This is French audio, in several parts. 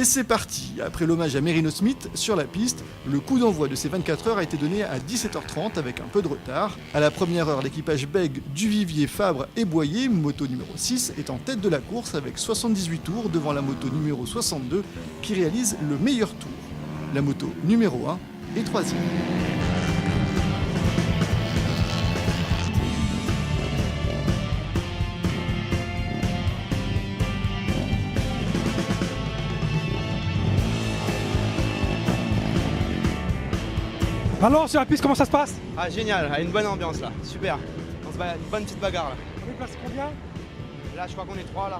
Et c'est parti. Après l'hommage à Merino Smith sur la piste, le coup d'envoi de ces 24 heures a été donné à 17h30 avec un peu de retard. À la première heure, l'équipage Bègue, Duvivier, Fabre et Boyer, moto numéro 6, est en tête de la course avec 78 tours devant la moto numéro 62 qui réalise le meilleur tour. La moto numéro 1 est 3e. Alors sur la piste, comment ça se passe? Ah génial, une bonne ambiance là, super. Une bonne petite bagarre là. On est placé combien? Là je crois qu'on est 3 là.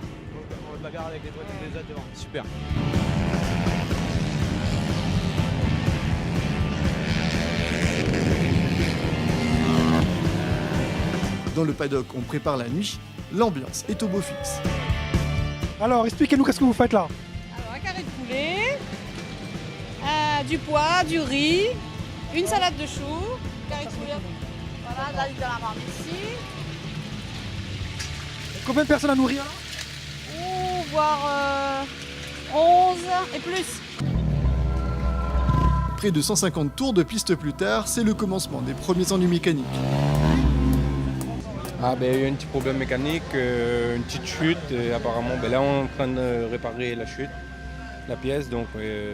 On se bagarre avec les autres devant. Super. Dans le paddock, on prépare la nuit. L'ambiance est au beau fixe. Alors expliquez-nous qu'est-ce que vous faites là? Alors un carré de poulet, du pois, du riz, une salade de choux, carré de poulet, voilà, de la ligne de la marde ici, Combien de personnes à nourrir là? ou voire 11 et plus. Près de 150 tours de piste plus tard, c'est le commencement des premiers ennuis mécaniques. Ah ben il y a eu un petit problème mécanique, une petite chute et apparemment là on est en train de réparer la chute, la pièce, donc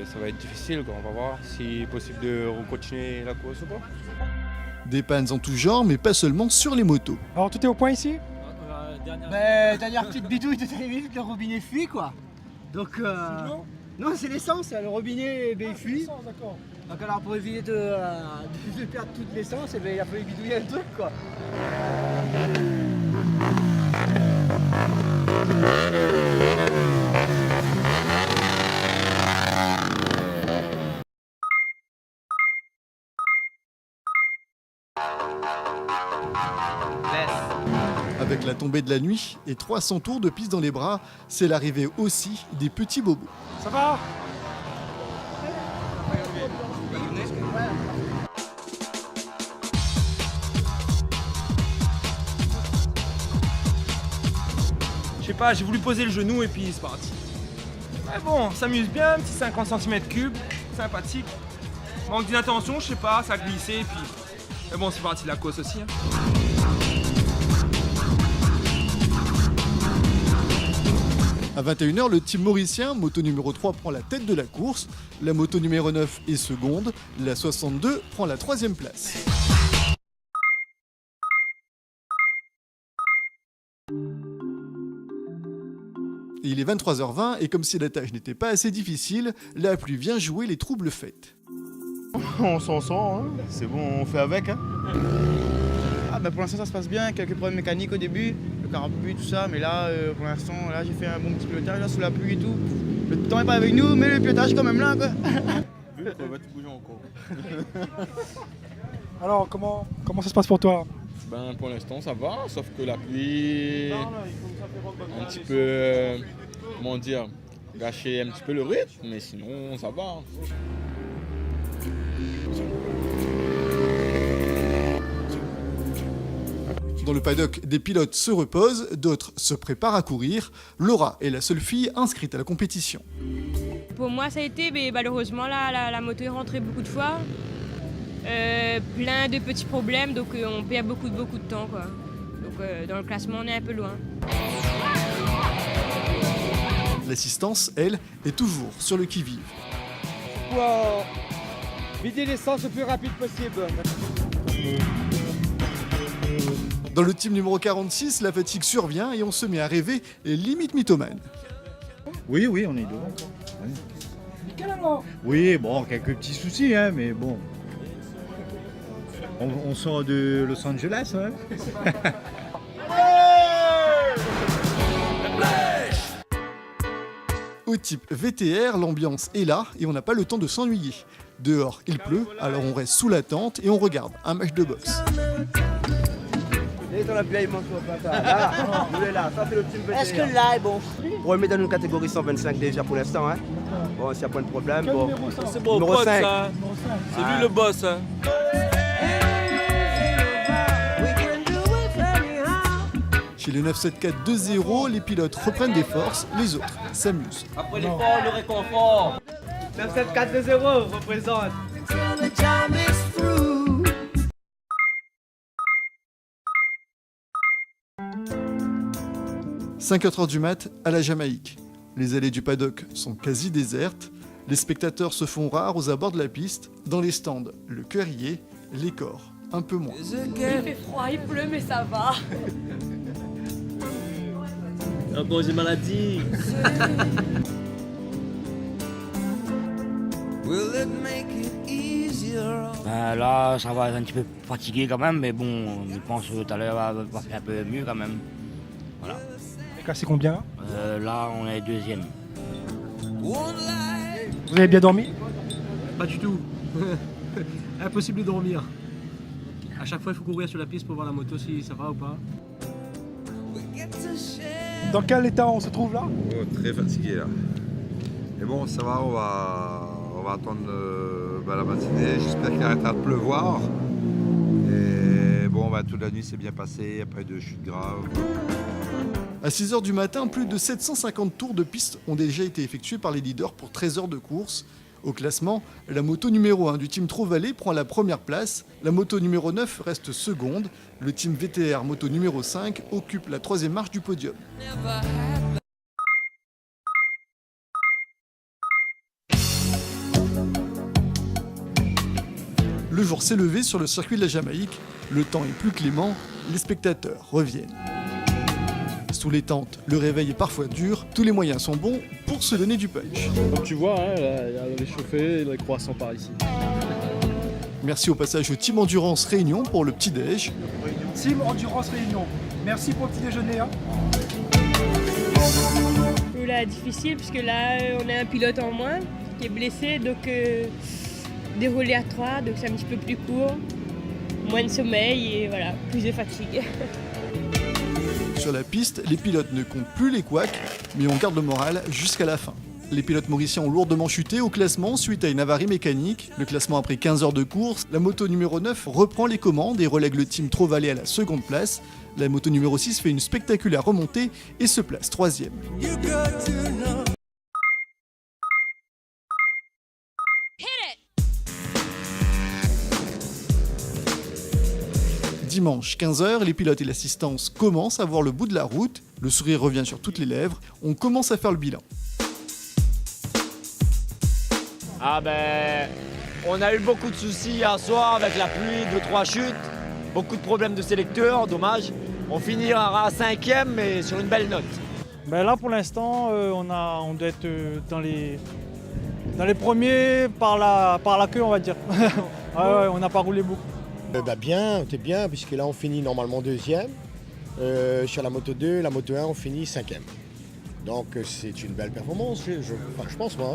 ça va être difficile quoi. On va voir si est possible de continuer la course ou pas. Des pannes en tout genre, mais pas seulement sur les motos. Alors tout est au point ici? Dernière petite bidouille de télévision, le robinet fuit quoi. Donc non c'est l'essence, le robinet il fuit. D'accord. Donc alors pour éviter de perdre toute l'essence, il a fallu bidouiller un truc quoi. Avec la tombée de la nuit et 300 tours de piste dans les bras, c'est l'arrivée aussi des petits bobos. Ça va? Je sais pas, j'ai voulu poser le genou et puis c'est parti. Mais bon, on s'amuse bien, petit 50 cm3, sympathique. Manque d'inattention, je sais pas, ça a glissé et puis... Mais bon, c'est parti de la course aussi. Hein. À 21h, le team mauricien, moto numéro 3, prend la tête de la course. La moto numéro 9 est seconde. La 62 prend la 3e place. Il est 23h20 et comme si la tâche n'était pas assez difficile, la pluie vient jouer les troubles fêtes. On s'en sort, hein. C'est bon, on fait avec. Hein. Ah bah pour l'instant ça se passe bien, quelques problèmes mécaniques au début, le carbu, tout ça, mais là pour l'instant là j'ai fait un bon petit pilotage là sous la pluie et tout. Le temps est pas avec nous, mais le pilotage est quand même là quoi. On va te bouger encore. Alors comment ça se passe pour toi? Ben pour l'instant ça va, sauf que la pluie un petit peu, comment dire, gâché un petit peu le rythme, mais sinon ça va. Dans le paddock, des pilotes se reposent, d'autres se préparent à courir. Laura est la seule fille inscrite à la compétition. Pour moi, ça a été, mais malheureusement, là, la moto est rentrée beaucoup de fois. Plein de petits problèmes, donc on perd beaucoup de temps, quoi. Donc dans le classement, on est un peu loin. L'assistance, elle, est toujours sur le qui-vive. Wow. Vider l'essence le plus rapide possible. Dans le team numéro 46, la fatigue survient et on se met à rêver, limite mythomane. Oui, on est devant. Ouais. Nickel alors. Oui, bon, quelques petits soucis, hein, mais bon. On sort de Los Angeles, hein. Au type VTR, l'ambiance est là et on n'a pas le temps de s'ennuyer. Dehors, il pleut, alors on reste sous la tente et on regarde un match de boxe. Est-ce que là est bon? On le met dans une catégorie 125 déjà pour l'instant. Hein. Bon, s'il n'y a pas de problème. Quel Bon. numéro ça? C'est bon, Numéro pote 5. ça. C'est lui le boss. Hein. Chez Si le 974 2-0, les pilotes reprennent des forces, les autres s'amusent. Après l'effort, le réconfort. 974-2-0 représente. 5h du mat à la Jamaïque. Les allées du paddock sont quasi désertes. Les spectateurs se font rares aux abords de la piste. Dans les stands, le cœur y est, les corps un peu moins. Il fait froid, il pleut, mais ça va. Encore une maladie. Là, ça va être un petit peu fatigué quand même, mais bon, je pense que tout à l'heure, va faire un peu mieux quand même. Voilà. T'es classé combien là? Là, on est deuxième. Vous avez bien dormi? Pas du tout. Impossible de dormir. À chaque fois, il faut courir sur la piste pour voir la moto si ça va ou pas. Dans quel état on se trouve là? Oh, très fatigué là. Mais bon, ça va, on va attendre la matinée. J'espère qu'il arrêtera de pleuvoir. Et bon, toute la nuit s'est bien passée, il n'y a pas eu de chute grave. À 6h du matin, plus de 750 tours de piste ont déjà été effectués par les leaders pour 13 heures de course. Au classement, la moto numéro 1 du team Trot-Vallée prend la première place, la moto numéro 9 reste seconde, le team VTR moto numéro 5 occupe la troisième marche du podium. Le jour s'est levé sur le circuit de la Jamaïque, le temps est plus clément, les spectateurs reviennent. Sous les tentes, le réveil est parfois dur, tous les moyens sont bons pour se donner du punch. Comme tu vois, il y a les chauffés et les croissants par ici. Merci au passage au Team Endurance Réunion pour le petit-déj. Team Endurance Réunion, merci pour le petit déjeuner. Là, difficile, puisque là, on a un pilote en moins qui est blessé, donc déroulé à 3, donc c'est un petit peu plus court. Moins de sommeil et voilà, plus de fatigue. Sur la piste, les pilotes ne comptent plus les couacs, mais on garde le moral jusqu'à la fin. Les pilotes mauriciens ont lourdement chuté au classement suite à une avarie mécanique. Le classement après 15 heures de course, la moto numéro 9 reprend les commandes et relègue le team Trot-Vallée à la seconde place. La moto numéro 6 fait une spectaculaire remontée et se place troisième. Dimanche 15h, les pilotes et l'assistance commencent à voir le bout de la route, le sourire revient sur toutes les lèvres, on commence à faire le bilan. On a eu beaucoup de soucis hier soir avec la pluie, 2-3 chutes, beaucoup de problèmes de sélecteurs, dommage. On finira à 5e mais sur une belle note. Là pour l'instant, on doit être dans les premiers par la queue, on va dire. On n'a pas roulé beaucoup. Bien, t'es bien, puisque là on finit normalement deuxième. Sur la moto 2, la moto 1, on finit 5e. Donc c'est une belle performance, je pense moi.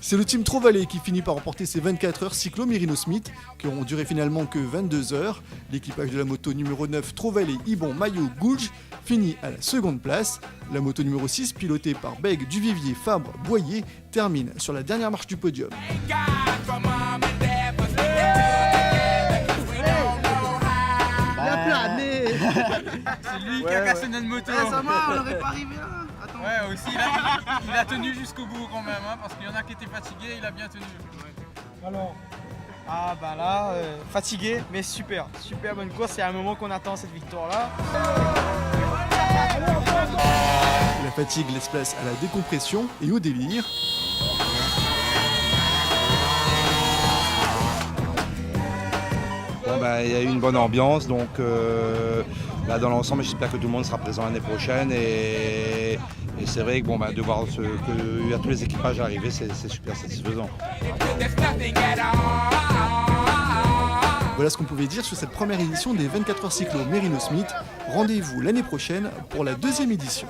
C'est le team Trot-Vallée qui finit par remporter ses 24 heures cyclo Merino Smith, qui auront duré finalement que 22 heures. L'équipage de la moto numéro 9 Trot-Vallée Ibon Maillot Goulge finit à la seconde place. La moto numéro 6, pilotée par Bègue, Duvivier, Fabre, Boyer, termine sur la dernière marche du podium. C'est lui qui a cassé notre moto. Ça va, on n'aurait pas arrivé là. Attends. Ouais, aussi, il a tenu jusqu'au bout quand même, parce qu'il y en a qui étaient fatigués, il a bien tenu. Alors, Fatigué, mais super bonne course. C'est un moment qu'on attend cette victoire-là. La fatigue laisse place à la décompression et au délire. Il y a eu une bonne ambiance, donc dans l'ensemble, j'espère que tout le monde sera présent l'année prochaine. Et c'est vrai que de voir qu'il y a tous les équipages arriver, c'est super satisfaisant. Voilà ce qu'on pouvait dire sur cette première édition des 24 heures cyclo Merino Smith. Rendez-vous l'année prochaine pour la deuxième édition.